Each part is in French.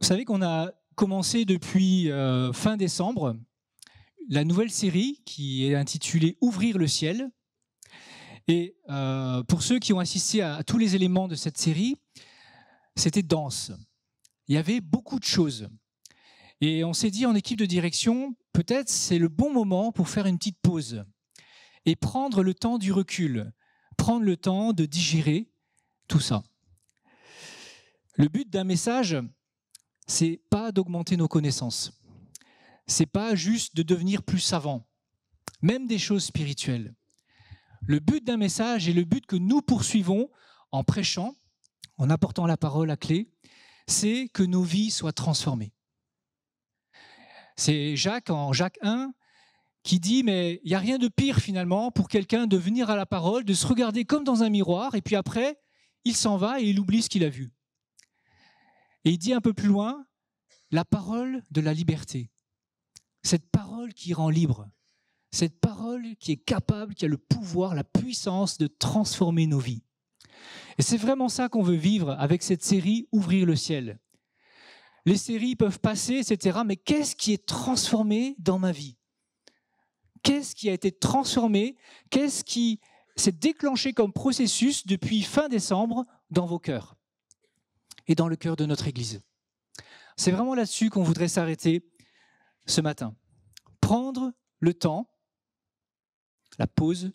savez qu'on a commencé depuis fin décembre la nouvelle série qui est intitulée « Ouvrir le ciel ». Et pour ceux qui ont assisté à tous les éléments de cette série, c'était dense. Il y avait beaucoup de choses. Et on s'est dit en équipe de direction, peut-être c'est le bon moment pour faire une petite pause et prendre le temps du recul, prendre le temps de digérer tout ça. Le but d'un message, c'est pas d'augmenter nos connaissances. C'est pas juste de devenir plus savant, même des choses spirituelles. Le but d'un message et le but que nous poursuivons en prêchant, en apportant la parole à clé, c'est que nos vies soient transformées. C'est Jacques, en Jacques 1, qui dit « mais il n'y a rien de pire finalement pour quelqu'un de venir à la parole, de se regarder comme dans un miroir, et puis après, il s'en va et il oublie ce qu'il a vu. » Et il dit un peu plus loin, la parole de la liberté. Cette parole qui rend libre. Cette parole qui est capable, qui a le pouvoir, la puissance de transformer nos vies. Et c'est vraiment ça qu'on veut vivre avec cette série « Ouvrir le ciel ». Les séries peuvent passer, etc. Mais qu'est-ce qui est transformé dans ma vie? Qu'est-ce qui a été transformé? Qu'est-ce qui s'est déclenché comme processus depuis fin décembre dans vos cœurs et dans le cœur de notre Église? C'est vraiment là-dessus qu'on voudrait s'arrêter ce matin. Prendre le temps, la pause,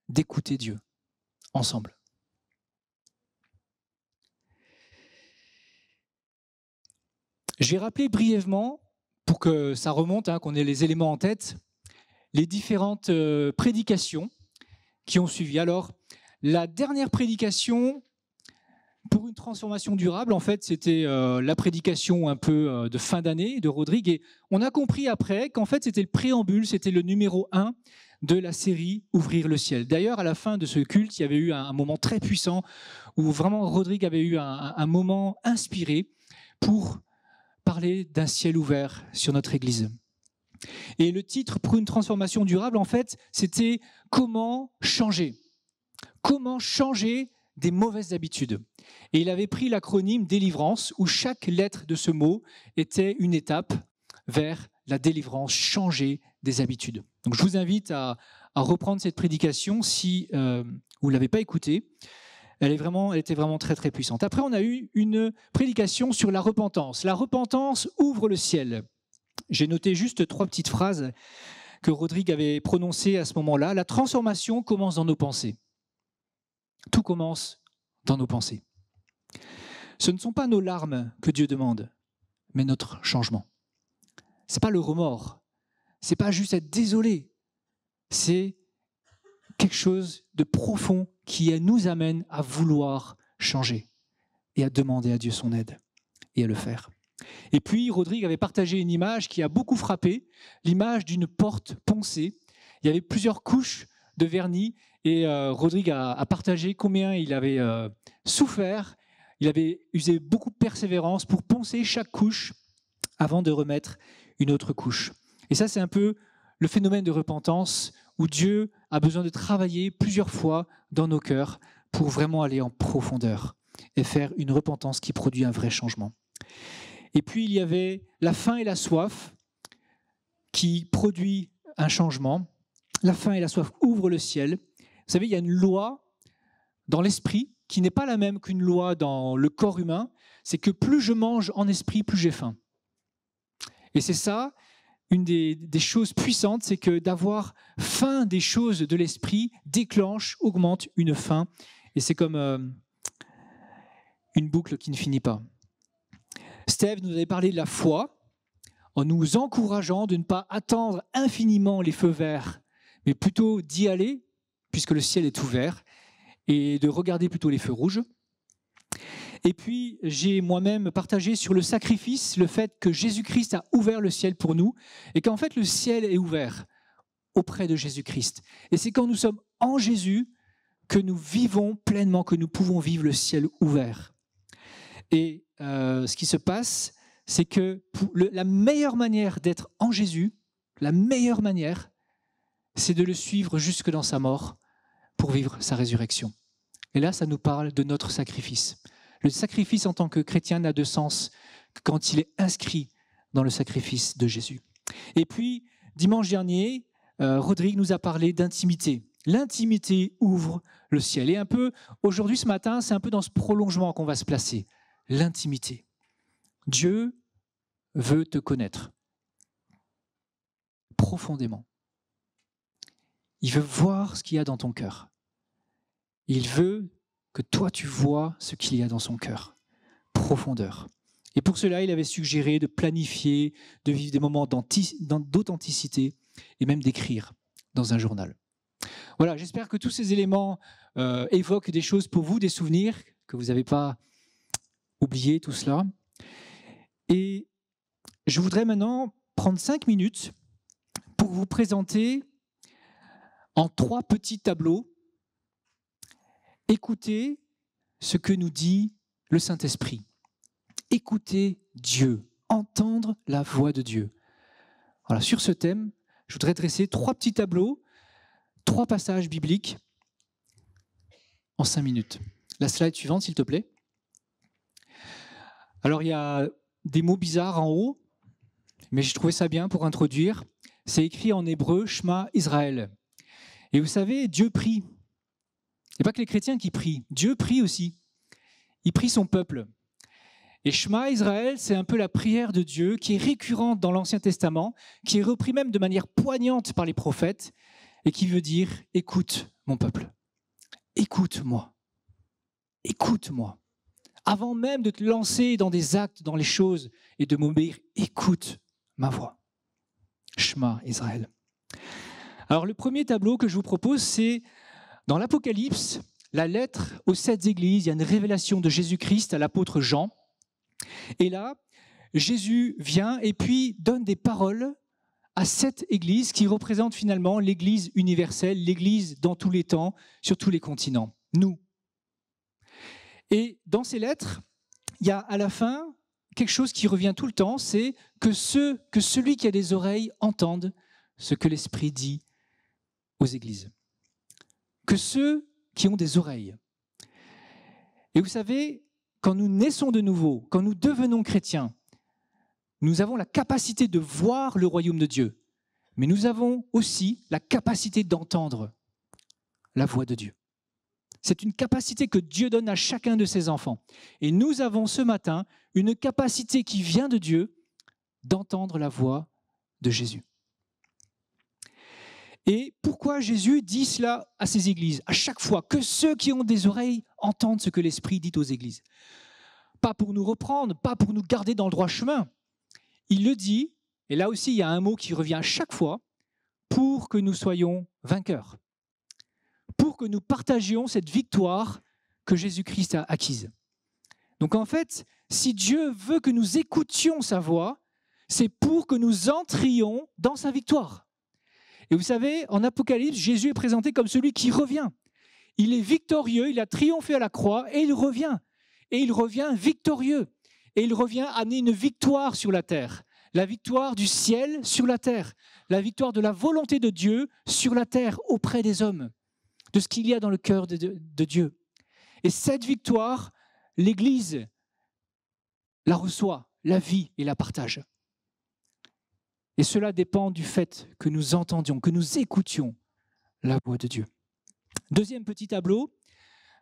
d'écouter Dieu ensemble. Je vais rappeler brièvement, pour que ça remonte, qu'on ait les éléments en tête, les différentes prédications qui ont suivi. Alors, la dernière prédication pour une transformation durable, en fait, c'était la prédication un peu de fin d'année de Rodrigue. Et on a compris après qu'en fait, c'était le préambule, c'était le numéro 1 de la série « Ouvrir le ciel ». D'ailleurs, à la fin de ce culte, il y avait eu un moment très puissant où vraiment Rodrigue avait eu un moment inspiré pour parler d'un ciel ouvert sur notre Église. Et le titre pour une transformation durable, en fait, c'était « Comment changer ?» Comment changer des mauvaises habitudes. Et il avait pris l'acronyme délivrance, où chaque lettre de ce mot était une étape vers la délivrance, changer des habitudes. Donc je vous invite à reprendre cette prédication si vous ne l'avez pas écoutée. Elle était vraiment très très puissante. Après, on a eu une prédication sur la repentance. La repentance ouvre le ciel. J'ai noté juste 3 petites phrases que Rodrigue avait prononcées à ce moment-là. La transformation commence dans nos pensées. Tout commence dans nos pensées. Ce ne sont pas nos larmes que Dieu demande, mais notre changement. Ce n'est pas le remords. Ce n'est pas juste être désolé. C'est quelque chose de profond qui nous amène à vouloir changer et à demander à Dieu son aide et à le faire. Et puis, Rodrigue avait partagé une image qui a beaucoup frappé, l'image d'une porte poncée. Il y avait plusieurs couches de vernis et Rodrigue a partagé combien il avait souffert. Il avait usé beaucoup de persévérance pour poncer chaque couche avant de remettre une autre couche. Et ça, c'est un peu le phénomène de repentance où Dieu a besoin de travailler plusieurs fois dans nos cœurs pour vraiment aller en profondeur et faire une repentance qui produit un vrai changement. Et puis, il y avait la faim et la soif qui produit un changement. La faim et la soif ouvrent le ciel. Vous savez, il y a une loi dans l'esprit qui n'est pas la même qu'une loi dans le corps humain. C'est que plus je mange en esprit, plus j'ai faim. Et c'est ça, une des choses puissantes, c'est que d'avoir faim des choses de l'esprit déclenche, augmente une faim. Et c'est comme une boucle qui ne finit pas. Steve nous avait parlé de la foi en nous encourageant de ne pas attendre infiniment les feux verts, mais plutôt d'y aller, puisque le ciel est ouvert, et de regarder plutôt les feux rouges. Et puis, j'ai moi-même partagé sur le sacrifice, le fait que Jésus-Christ a ouvert le ciel pour nous, et qu'en fait, le ciel est ouvert auprès de Jésus-Christ. Et c'est quand nous sommes en Jésus que nous vivons pleinement, que nous pouvons vivre le ciel ouvert. Et ce qui se passe, c'est que la meilleure manière d'être en Jésus, la meilleure manière, c'est de le suivre jusque dans sa mort pour vivre sa résurrection. Et là, ça nous parle de notre sacrifice. Le sacrifice en tant que chrétien n'a de sens que quand il est inscrit dans le sacrifice de Jésus. Et puis, dimanche dernier, Rodrigue nous a parlé d'intimité. L'intimité ouvre le ciel. Et un peu, aujourd'hui, ce matin, c'est un peu dans ce prolongement qu'on va se placer. L'intimité. Dieu veut te connaître profondément. Il veut voir ce qu'il y a dans ton cœur. Il veut que toi, tu vois ce qu'il y a dans son cœur. Profondeur. Et pour cela, il avait suggéré de planifier, de vivre des moments d'authenticité et même d'écrire dans un journal. Voilà, j'espère que tous ces éléments évoquent des choses pour vous, des souvenirs, que vous n'avez pas oublié tout cela. Et je voudrais maintenant prendre 5 minutes pour vous présenter en 3 petits tableaux, écoutez ce que nous dit le Saint-Esprit. Écouter Dieu, entendre la voix de Dieu. Voilà, sur ce thème, je voudrais dresser 3 petits tableaux, 3 passages bibliques en 5 minutes. La slide suivante, s'il te plaît. Alors, il y a des mots bizarres en haut, mais j'ai trouvé ça bien pour introduire. C'est écrit en hébreu, Shema Israël. Et vous savez, Dieu prie. Il n'y a pas que les chrétiens qui prient. Dieu prie aussi. Il prie son peuple. Et Shema Israël, c'est un peu la prière de Dieu qui est récurrente dans l'Ancien Testament, qui est reprise même de manière poignante par les prophètes et qui veut dire « Écoute mon peuple, écoute-moi, écoute-moi ». Avant même de te lancer dans des actes, dans les choses et de m'obéir, écoute ma voix. Shema Israël. Alors le premier tableau que je vous propose, c'est dans l'Apocalypse, la lettre aux 7 églises. Il y a une révélation de Jésus-Christ à l'apôtre Jean. Et là, Jésus vient et puis donne des paroles à 7 églises qui représentent finalement l'Église universelle, l'Église dans tous les temps, sur tous les continents, nous. Et dans ces lettres, il y a à la fin quelque chose qui revient tout le temps, c'est que celui qui a des oreilles entende ce que l'Esprit dit aux églises. Que ceux qui ont des oreilles. Et vous savez, quand nous naissons de nouveau, quand nous devenons chrétiens, nous avons la capacité de voir le royaume de Dieu, mais nous avons aussi la capacité d'entendre la voix de Dieu. C'est une capacité que Dieu donne à chacun de ses enfants. Et nous avons ce matin une capacité qui vient de Dieu d'entendre la voix de Jésus. Et pourquoi Jésus dit cela à ses églises, à chaque fois, que ceux qui ont des oreilles entendent ce que l'Esprit dit aux églises? Pas pour nous reprendre, pas pour nous garder dans le droit chemin. Il le dit, et là aussi il y a un mot qui revient à chaque fois, pour que nous soyons vainqueurs, pour que nous partagions cette victoire que Jésus-Christ a acquise. Donc en fait, si Dieu veut que nous écoutions sa voix, c'est pour que nous entrions dans sa victoire. Et vous savez, en Apocalypse, Jésus est présenté comme celui qui revient. Il est victorieux, il a triomphé à la croix et il revient. Et il revient victorieux. Et il revient amener une victoire sur la terre. La victoire du ciel sur la terre. La victoire de la volonté de Dieu sur la terre auprès des hommes. De ce qu'il y a dans le cœur de Dieu. Et cette victoire, l'Église la reçoit, la vit et la partage. Et cela dépend du fait que nous entendions, que nous écoutions la voix de Dieu. Deuxième petit tableau,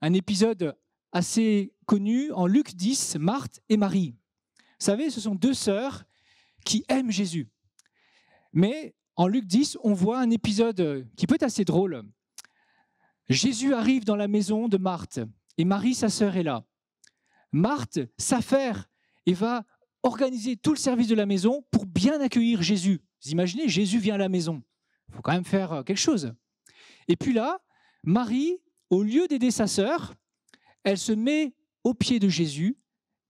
un épisode assez connu en Luc 10, Marthe et Marie. Vous savez, ce sont 2 sœurs qui aiment Jésus. Mais en Luc 10, on voit un épisode qui peut être assez drôle. Jésus arrive dans la maison de Marthe et Marie, sa sœur, est là. Marthe s'affaire et va organiser tout le service de la maison pour bien accueillir Jésus. Vous imaginez, Jésus vient à la maison. Il faut quand même faire quelque chose. Et puis là, Marie, au lieu d'aider sa sœur, elle se met aux pieds de Jésus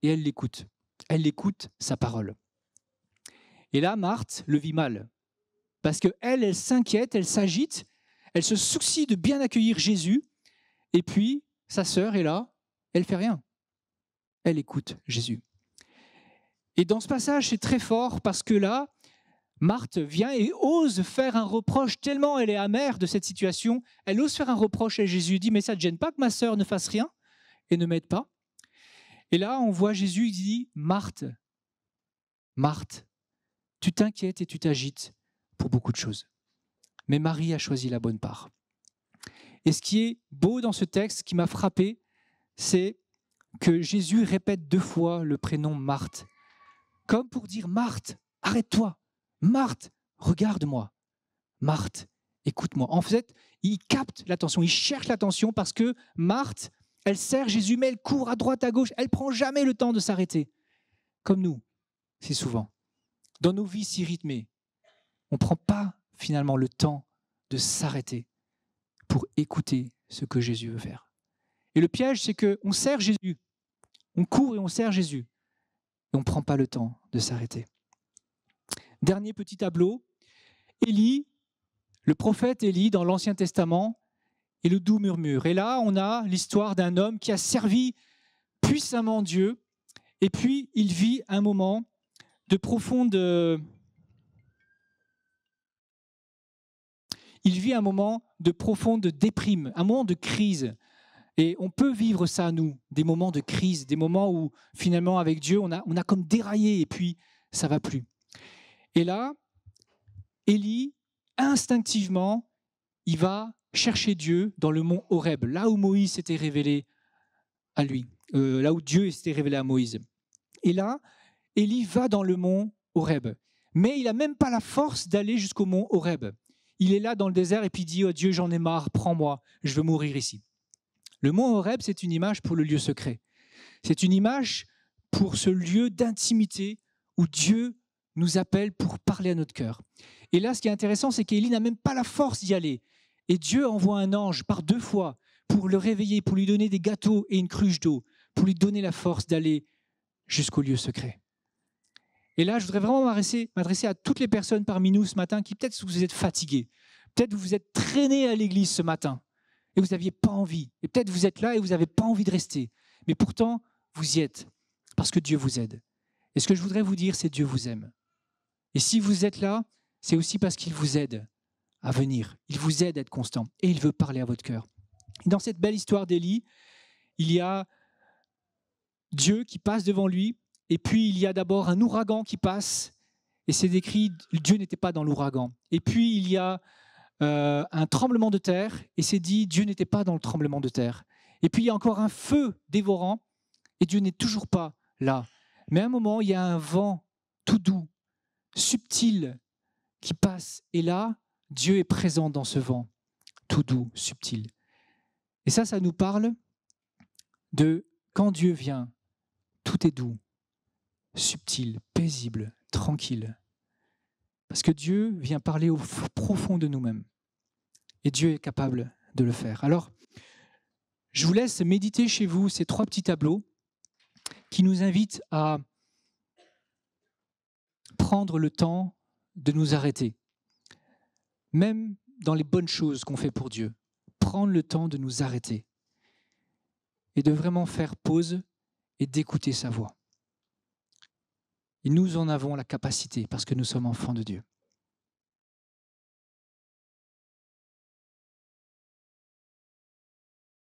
et elle l'écoute. Elle écoute sa parole. Et là, Marthe le vit mal. Parce qu'elle s'inquiète, elle s'agite, elle se soucie de bien accueillir Jésus. Et puis, sa sœur est là, elle ne fait rien. Elle écoute Jésus. Et dans ce passage, c'est très fort parce que là, Marthe vient et ose faire un reproche, tellement elle est amère de cette situation, elle ose faire un reproche à Jésus, dit « Mais ça ne te gêne pas que ma sœur ne fasse rien et ne m'aide pas ?» Et là, on voit Jésus, il dit « Marthe, Marthe, tu t'inquiètes et tu t'agites pour beaucoup de choses. Mais Marie a choisi la bonne part. Et ce qui est beau dans ce texte, qui m'a frappé, c'est que Jésus répète 2 fois le prénom Marthe, comme pour dire « Marthe, arrête-toi. Marthe, regarde-moi. Marthe, écoute-moi. » En fait, il capte l'attention, il cherche l'attention parce que Marthe, elle sert Jésus, mais elle court à droite, à gauche. Elle ne prend jamais le temps de s'arrêter. Comme nous, c'est souvent. Dans nos vies si rythmées, on ne prend pas finalement le temps de s'arrêter pour écouter ce que Jésus veut faire. Et le piège, c'est qu'on sert Jésus. On court et on sert Jésus. Et on ne prend pas le temps de s'arrêter. Dernier petit tableau. Élie, le prophète Élie dans l'Ancien Testament, et le doux murmure. Et là, on a l'histoire d'un homme qui a servi puissamment Dieu, et puis il vit un moment de profonde... Il vit un moment de profonde déprime, un moment de crise. Et on peut vivre ça, nous, des moments de crise, des moments où finalement avec Dieu, on a comme déraillé et puis ça ne va plus. Et là, Élie, instinctivement, il va chercher Dieu dans le mont Horeb, là où Moïse s'était révélé à lui, là où Dieu s'était révélé à Moïse. Et là, Élie va dans le mont Horeb, mais il n'a même pas la force d'aller jusqu'au mont Horeb. Il est là dans le désert et puis il dit « Oh Dieu, j'en ai marre, prends-moi, je veux mourir ici ». Le mont Horeb, c'est une image pour le lieu secret. C'est une image pour ce lieu d'intimité où Dieu nous appelle pour parler à notre cœur. Et là, ce qui est intéressant, c'est qu'Élie n'a même pas la force d'y aller. Et Dieu envoie un ange par 2 fois pour le réveiller, pour lui donner des gâteaux et une cruche d'eau, pour lui donner la force d'aller jusqu'au lieu secret. Et là, je voudrais vraiment m'adresser à toutes les personnes parmi nous ce matin qui peut-être vous êtes fatigués, peut-être vous êtes traînés à l'église ce matin et vous n'aviez pas envie. Et peut-être vous êtes là et vous n'avez pas envie de rester. Mais pourtant, vous y êtes parce que Dieu vous aide. Et ce que je voudrais vous dire, c'est Dieu vous aime. Et si vous êtes là, c'est aussi parce qu'il vous aide à venir. Il vous aide à être constant et il veut parler à votre cœur. Et dans cette belle histoire d'Élie, il y a Dieu qui passe devant lui et puis il y a d'abord un ouragan qui passe et c'est décrit, Dieu n'était pas dans l'ouragan. Et puis il y a un tremblement de terre et c'est dit, Dieu n'était pas dans le tremblement de terre. Et puis il y a encore un feu dévorant et Dieu n'est toujours pas là. Mais à un moment, il y a un vent tout doux, subtil, qui passe. Et là, Dieu est présent dans ce vent, tout doux, subtil. Et ça nous parle de quand Dieu vient, tout est doux, subtil, paisible, tranquille. Parce que Dieu vient parler au profond de nous-mêmes. Et Dieu est capable de le faire. Alors, je vous laisse méditer chez vous ces 3 petits tableaux qui nous invitent à prendre le temps de nous arrêter. Même dans les bonnes choses qu'on fait pour Dieu, prendre le temps de nous arrêter et de vraiment faire pause et d'écouter sa voix. Et nous en avons la capacité parce que nous sommes enfants de Dieu.